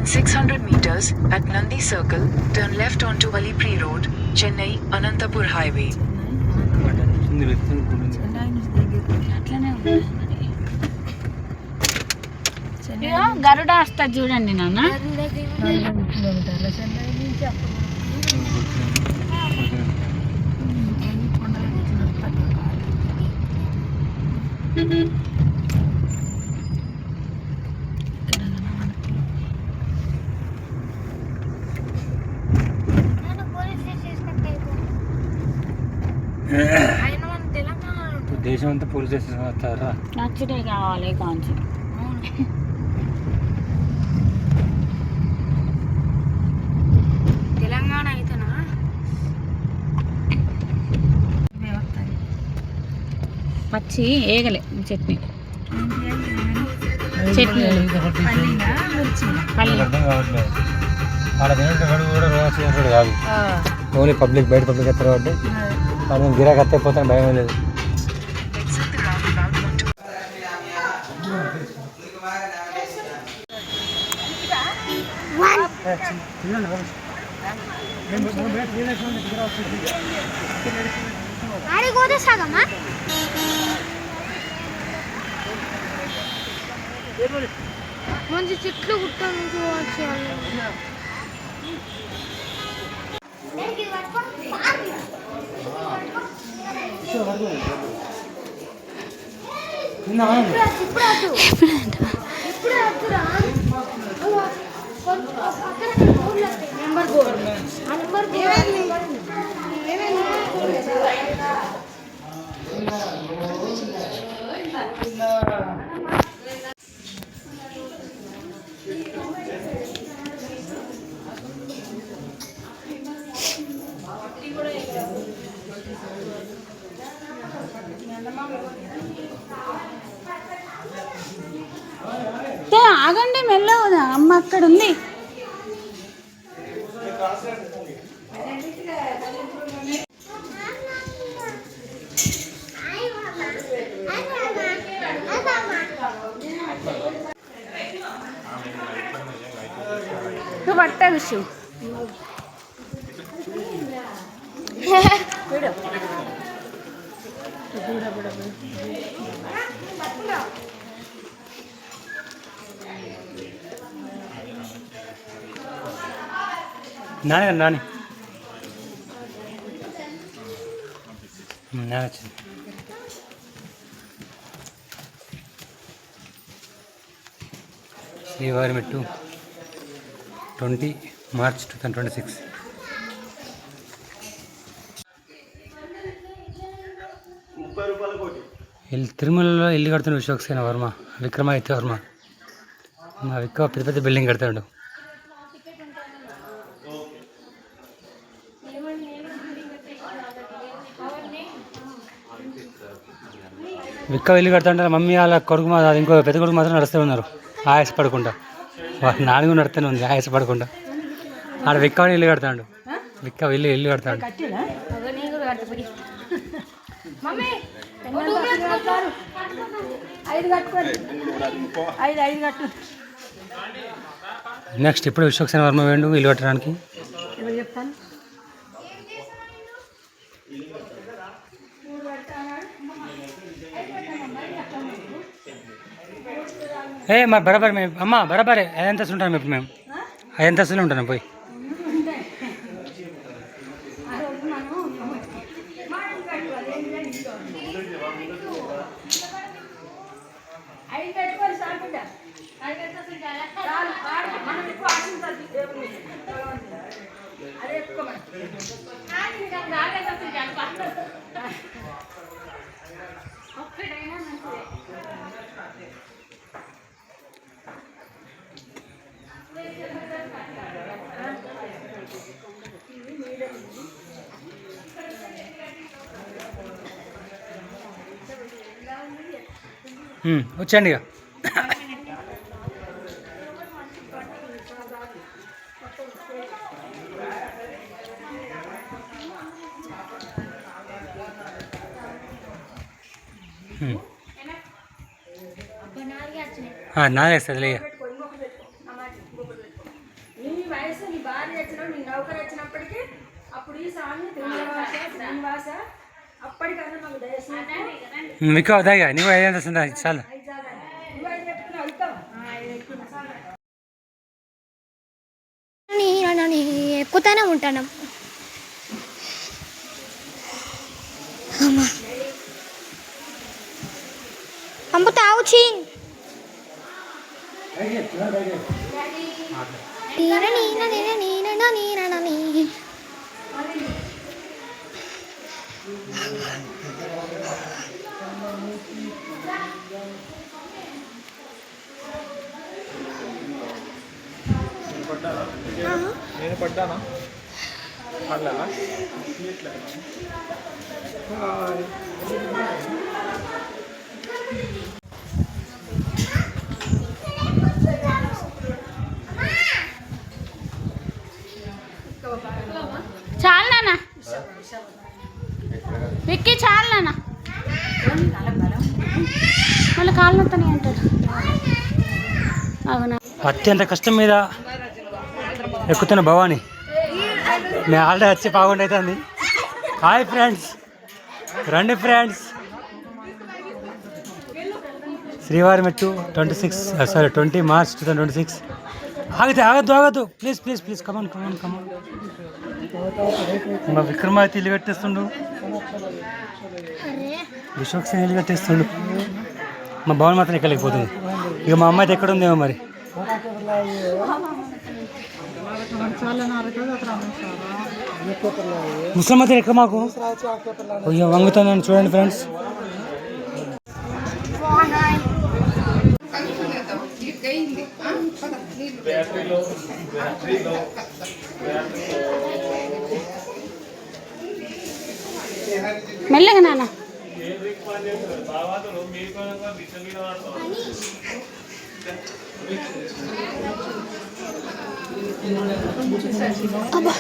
600 meters at Nandi Circle, turn left onto Alipri Road, Chennai, Anantapur Highway. గరుడ వస్తా చూడండి నాన్న. దేశం అంతా పోలీస్ స్టేషన్ వస్తారా? నచ్చితే కావాలి కాంచి. తెలంగాణ అయితేనా పచ్చి ఏగలే చట్నీ అర్థం కావట్లేదు. ఆడ తినేటప్పుడు కూడా రోజు చేసేవాడు కాదు. ఓన్లీ పబ్లిక్ బయట పబ్లిక్ ఎత్తారు కాబట్టి మనం గిరాకి ఎత్తే పోతాను భయం లేదు. Exit the roundabout onto మంచి చెట్లు గుట్టను చూడవచ్చు. ఆగండి మెల్లగా, అమ్మ అక్కడ ఉంది. నువ్వు పట్ట విషయం నాని నాని వచ్చింది. శ్రీవారి మెట్టు 20 మార్చ్ 2026. తిరుమలలో ఇల్లు కడుతున్న విశ్వక్సేన వర్మ, విక్రమాదిత్య వర్మ. మా విక్రమ పెద్ద పెద్ద బిల్డింగ్ కడతాడు. విక్క ఇల్లు కడతాంటారు. మమ్మీ వాళ్ళ కొడుకు ఇంకో పెద్ద కొడుకు మాత్రం నడుస్తూ ఉన్నారు ఆయాసపడకుండా. వాళ్ళ నాలుగు నడుస్తూనే ఉంది ఆయాసపడకుండా. ఆడ విక్క ఇల్లు కడతాడు. విక్క ఇల్లు కడతాడు. నెక్స్ట్ ఇప్పుడు విశ్వక్సేన వర్మ వేండు ఇల్లు కట్టడానికి. మా బరాబర్ మేము అమ్మ బరాబరే 5 అంతస్తులు ఉంటాం. ఇప్పుడు మేము 5 అంతస్తులు ఉంటాను. పోయి వచ్చండి ఇక. నాదేస్తుంది. మీకు అవుతాయి నీవు ఐదు వస్తుందా చాలు ఎక్కుతానే ఉంటాను అమ్మ తావుచి నేను పడ్డానా పడ్డానా చాలు నాన్న విక్కీ చాలు నాన్న మళ్ళీ కాళ్ళు నొత్తని అంటాడు అవునా అత్యంత కష్టం మీద ఎక్కుతున్న భవాని నేను ఆల్రెడీ వచ్చి బాగుండవుతుంది హాయ్ ఫ్రెండ్స్ రండి ఫ్రెండ్స్ శ్రీవారి మెట్టు 20 మార్చ్ 2026 ఆగద్దు ప్లీజ్ కమాన్ మా విక్రమాదిత్య ఇల్లు కట్టేస్తుండు విశ్వక్ సింగ్ ఇల్లు కట్టేస్తుండు మా భవన్ మాత్రం ఎక్కలేకపోతుంది ఇక మా అమ్మాయి ఎక్కడ ఉందేమో మరి ముస్లిం మాత్రం ఎక్కడ మాకు అయ్యో వంగుతుందని చూడండి ఫ్రెండ్స్ మెల్లగా నాన్న అబ్బా